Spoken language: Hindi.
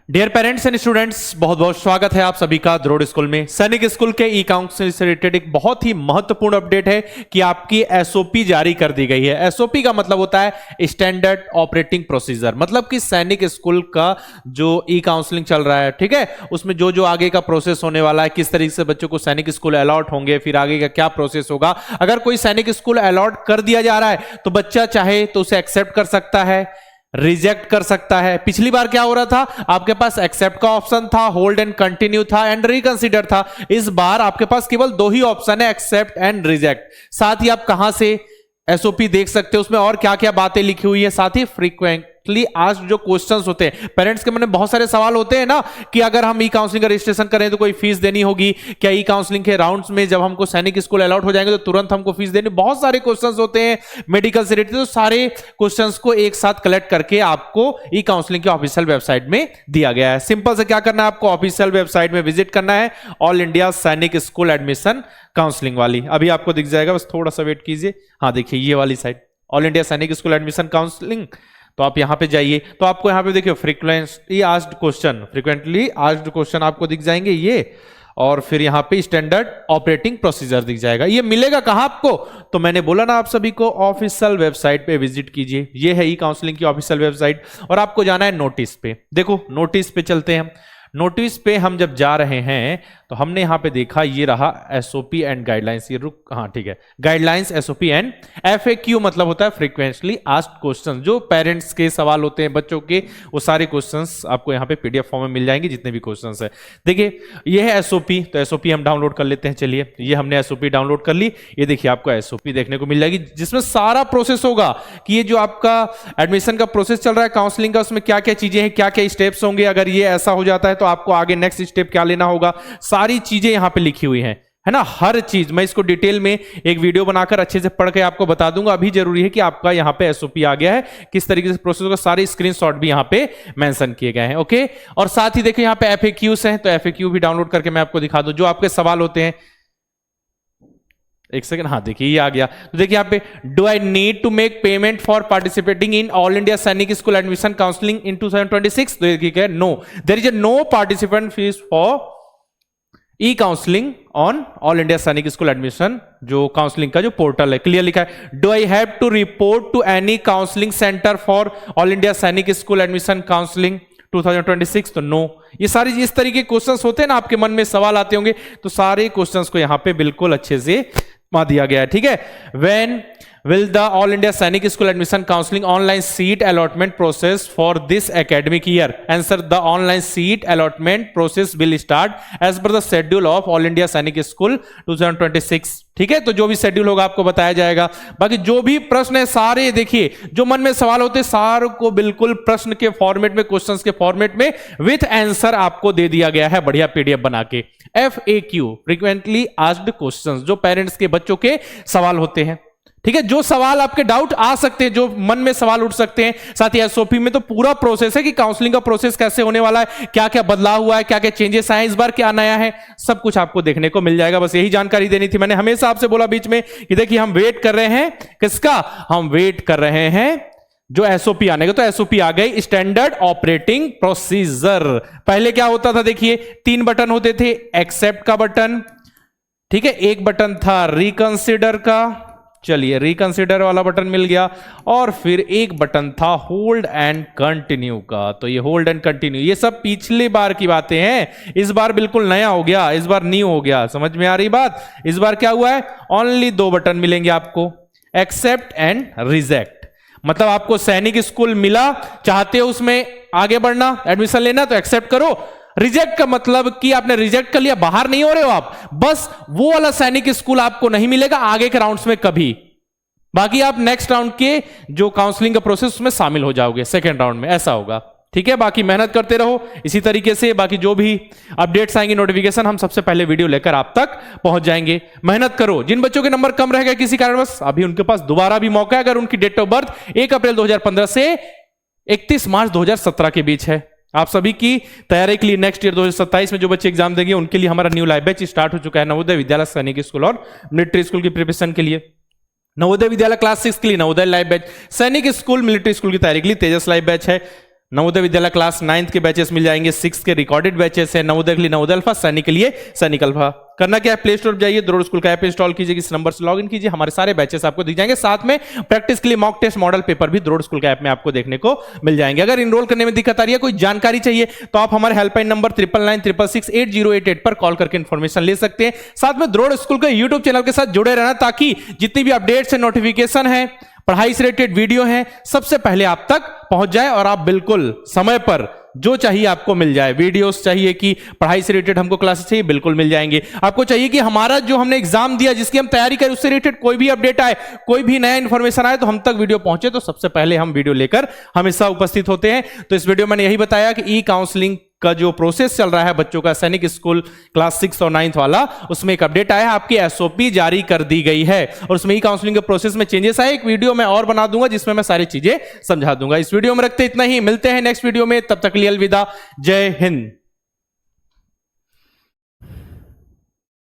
डियर पेरेंट्स एंड स्टूडेंट्स, बहुत बहुत स्वागत है आप सभी का द्रोड़ स्कूल में। सैनिक स्कूल के ई काउंसिल से रिलेटेड एक बहुत ही महत्वपूर्ण अपडेट है कि आपकी एसओपी जारी कर दी गई है। एसओपी का मतलब होता है स्टैंडर्ड ऑपरेटिंग प्रोसीजर, मतलब कि सैनिक स्कूल का जो ई काउंसलिंग चल रहा है, ठीक है, उसमें जो जो आगे का प्रोसेस होने वाला है, किस तरीके से बच्चों को सैनिक स्कूल अलॉट होंगे, फिर आगे का क्या प्रोसेस होगा। अगर कोई सैनिक स्कूल अलॉट कर दिया जा रहा है तो बच्चा चाहे तो उसे एक्सेप्ट कर सकता है, रिजेक्ट कर सकता है। पिछली बार क्या हो रहा था, आपके पास एक्सेप्ट का ऑप्शन था, होल्ड एंड कंटिन्यू था एंड रिकंसीडर था। इस बार आपके पास केवल दो ही ऑप्शन है, एक्सेप्ट एंड रिजेक्ट। साथ ही आप कहां से एसओपी देख सकते हो, उसमें और क्या क्या बातें लिखी हुई है। साथ ही फ्रीक्वेंटली आज जो क्वेश्चंस होते हैं पेरेंट्स के मन में बहुत सारे सवाल होते हैं ना, कि अगर हम ई काउंसलिंग का रजिस्ट्रेशन करें तो कोई फीस देनी होगी क्या, ई काउंसलिंग के राउंड्स में जब हमको सैनिक स्कूल अलॉट हो जाएंगे तो तुरंत हमको फीस देनी। बहुत सारे क्वेश्चंस होते हैं मेडिकल से रिलेटेड, तो सारे क्वेश्चंस को एक साथ कलेक्ट करके आपको ई काउंसलिंग के ऑफिशियल वेबसाइट में दिया गया है। सिंपल से क्या करना है, आपको ऑफिशियल वेबसाइट में विजिट करना है, all India Sainik school admission counselling वाली। अभी आपको दिख जाएगा, बस थोड़ा सा वेट कीजिए। हाँ देखिए, ये वाली site all India Sainik school admission counselling, तो आप यहां पे जाइए तो आपको यहां पे देखिए फ्रीक्वेंटली आस्क्ड क्वेश्चन आपको दिख जाएंगे ये, और फिर यहां पे स्टैंडर्ड ऑपरेटिंग प्रोसीजर दिख जाएगा। ये मिलेगा कहां आपको, तो मैंने बोला ना आप सभी को ऑफिशियल वेबसाइट पे विजिट कीजिए। ये है ई काउंसलिंग की ऑफिशियल वेबसाइट, और आपको जाना है नोटिस पे। देखो नोटिस पे चलते हैं। नोटिस पे हम जब जा रहे हैं तो हमने यहां पे देखा, ये रहा एसओपी एंड गाइडलाइंस। ये रुक, हाँ ठीक है, गाइडलाइंस, एसओपी एंड एफएक्यू मतलब होता है फ्रीक्वेंटली आस्क्ड क्वेश्चंस। जो पेरेंट्स के सवाल होते हैं बच्चों के, वो सारे क्वेश्चंस आपको यहां पे पीडीएफ फॉर्म में मिल जाएंगे, जितने भी क्वेश्चंस है। देखिए ये है एसओपी, तो एसओपी हम डाउनलोड कर लेते हैं। चलिए, ये हमने एसओपी डाउनलोड कर ली। ये देखिए आपको एसओपी देखने को मिल जाएगी, जिसमें सारा प्रोसेस होगा कि ये जो आपका एडमिशन का प्रोसेस चल रहा है काउंसलिंग का, उसमें क्या क्या चीजें हैं, क्या क्या स्टेप्स होंगे। अगर ये ऐसा हो जाता है तो आपको आगे नेक्स्ट स्टेप क्या लेना होगा, सारी चीजें यहां पे लिखी हुई हैं, है ना। हर चीज मैं इसको डिटेल में एक वीडियो बनाकर अच्छे से पढ़ के आपको बता दूंगा। अभी जरूरी है कि आपका यहां पे एसओपी आ गया है, किस तरीके से प्रोसेस होगा, सारे स्क्रीनशॉट भी यहां पे मेंशन किए गए हैं। ओके, और साथ ही देखिए यहां पे एफएक्यूज हैं, तो एफएक्यू भी डाउनलोड करके मैं आपको दिखा दूं, जो आपके सवाल होते हैं। एक सेकंड, हाँ देखिए ये आ गया। तो देखिए यहाँ पे, do I need to make payment for participating in all India Sainik school admission counselling in 2026? तो देखिए no, there is no participant fees for e counselling on all India Sainik school admission, जो काउंसलिंग का जो पोर्टल है, क्लियर लिखा है। Do I have to report to any counselling centre for all India Sainik school admission counselling 2026? तो नो। ये सारी इस तरीके के क्वेश्चंस होते हैं ना, आपके मन में सवाल आते होंगे, तो सारे क्वेश्चंस को यहां पे बिल्कुल अच्छे से दिया गया है, ठीक है। When will the All India Sainik School Admission Counseling online seat allotment process for this academic year? Answer: the online seat allotment process will start as per the schedule of All India Sainik School 2026. ठीक है, तो जो भी शेड्यूल होगा आपको बताया जाएगा। बाकी जो भी प्रश्न है सारे देखिए, जो मन में सवाल होते हैं सारों को बिल्कुल प्रश्न के फॉर्मेट में, क्वेश्चंस के फॉर्मेट में विथ आंसर आपको दे दिया गया है, बढ़िया पीडीएफ बना के। FAQ फ्रीक्वेंटली आस्क्ड क्वेश्चंस, जो पेरेंट्स के बच्चों के सवाल होते हैं, ठीक है, जो सवाल आपके डाउट आ सकते हैं, जो मन में सवाल उठ सकते हैं। साथ ही एसओपी में तो पूरा प्रोसेस है कि काउंसलिंग का प्रोसेस कैसे होने वाला है, क्या क्या बदलाव हुआ है, क्या क्या चेंजेस आए, इस बार क्या नया है, सब कुछ आपको देखने को मिल जाएगा। बस यही जानकारी देनी थी। मैंने हमेशा आपसे बोला बीच में कि देखिए हम वेट कर रहे हैं किसका, हम वेट कर रहे हैं जो एसओपी आने का। तो एसओपी आ गई, स्टैंडर्ड ऑपरेटिंग प्रोसीजर। पहले क्या होता था, देखिए 3 बटन होते थे, एक्सेप्ट का बटन, ठीक है, एक बटन था रिकंसिडर का, चलिए रिकंसिडर वाला बटन मिल गया, और फिर एक बटन था होल्ड एंड कंटिन्यू का। तो ये होल्ड एंड कंटिन्यू, ये सब पिछली बार की बातें हैं, इस बार बिल्कुल नया हो गया, इस बार न्यू हो गया। समझ में आ रही बात? इस बार क्या हुआ है, ओनली 2 बटन मिलेंगे आपको, एक्सेप्ट एंड रिजेक्ट। मतलब आपको सैनिक स्कूल मिला, चाहते हो उसमें आगे बढ़ना, एडमिशन लेना, तो एक्सेप्ट करो। रिजेक्ट का मतलब कि आपने रिजेक्ट कर लिया, बाहर नहीं हो रहे हो आप, बस वो वाला सैनिक स्कूल आपको नहीं मिलेगा आगे के राउंड्स में कभी। बाकी आप नेक्स्ट राउंड के जो काउंसलिंग का प्रोसेस उसमें शामिल हो जाओगे सेकेंड राउंड में, ऐसा होगा, ठीक है। बाकी मेहनत करते रहो इसी तरीके से, बाकी जो भी अपडेट्स आएंगे नोटिफिकेशन हम सबसे पहले वीडियो लेकर आप तक पहुंच जाएंगे। मेहनत करो। जिन बच्चों के नंबर कम रह गए किसी कारणवश, अभी उनके पास दोबारा भी मौका है। अगर उनकी डेट ऑफ बर्थ 1 अप्रैल 2015 से 31 मार्च 2017 के बीच है, आप सभी की तैयारी के लिए नेक्स्ट ईयर 2027 में जो बच्चे एग्जाम देंगे उनके लिए हमारा न्यू लाइव बैच स्टार्ट हो चुका है, नवोदय विद्यालय सैनिक स्कूल और मिलिट्री स्कूल की प्रिपरेशन के लिए। नवोदय विद्यालय क्लास 6 के लिए नवोदय लाइव बैच, सैनिक स्कूल मिलिट्री स्कूल की तैयारी के लिए तेजस लाइव बैच है, नवोदय विद्यालय क्लास 9th के बैचेस मिल जाएंगे, 6th के रिकॉर्डेड बैचेस है, नवोदय के लिए नवोदय अल्फा, सैनिक के लिए सैनिक अल्फा। करना क्या है, प्ले स्टोर पर जाइए, द्रोड़ स्कूल का ऐप इंस्टॉल कीजिए, इस नंबर से लॉगिन कीजिए, हमारे सारे बैचेस आपको दिख जाएंगे। साथ में प्रैक्टिस के लिए मॉक टेस्ट मॉडल पेपर भी द्रोड़ स्कूल का ऐप में आपको देखने को मिल जाएंगे। अगर इनरोल करने में दिक्कत आ रही है, कोई जानकारी चाहिए, तो आप हमारे हेल्पलाइन नंबर 9996668088 पर कॉल करके इंफॉर्मेशन ले सकते हैं। साथ में द्रोड़ स्कूल के यूट्यूब चैनल के साथ जुड़े रहना, ताकि जितनी भी अपडेट्स है, नोटिफिकेशन है, पढ़ाई से रिलेटेड वीडियो है, सबसे पहले आप तक पहुंच जाए और आप बिल्कुल समय पर जो चाहिए आपको मिल जाए। वीडियोस चाहिए कि पढ़ाई से रिलेटेड हमको क्लासेस चाहिए, बिल्कुल मिल जाएंगे। आपको चाहिए कि हमारा जो हमने एग्जाम दिया, जिसकी हम तैयारी करें, उससे रिलेटेड कोई भी अपडेट आए, कोई भी नया इंफॉर्मेशन आए, तो हम तक वीडियो पहुंचे, तो सबसे पहले हम वीडियो लेकर हमेशा उपस्थित होते हैं। तो इस वीडियो में मैंने यही बताया कि ई काउंसलिंग का जो प्रोसेस चल रहा है बच्चों का, सैनिक स्कूल क्लास 6 और 9th वाला, उसमें एक अपडेट आया है, आपकी एसओपी जारी कर दी गई है और उसमें ई काउंसलिंग के प्रोसेस में चेंजेस आए। एक वीडियो मैं और बना दूंगा जिसमें मैं सारी चीजें समझा दूंगा। इस वीडियो में रखते इतना ही, मिलते हैं नेक्स्ट वीडियो में, तब तक के लिए अलविदा, जय हिंद।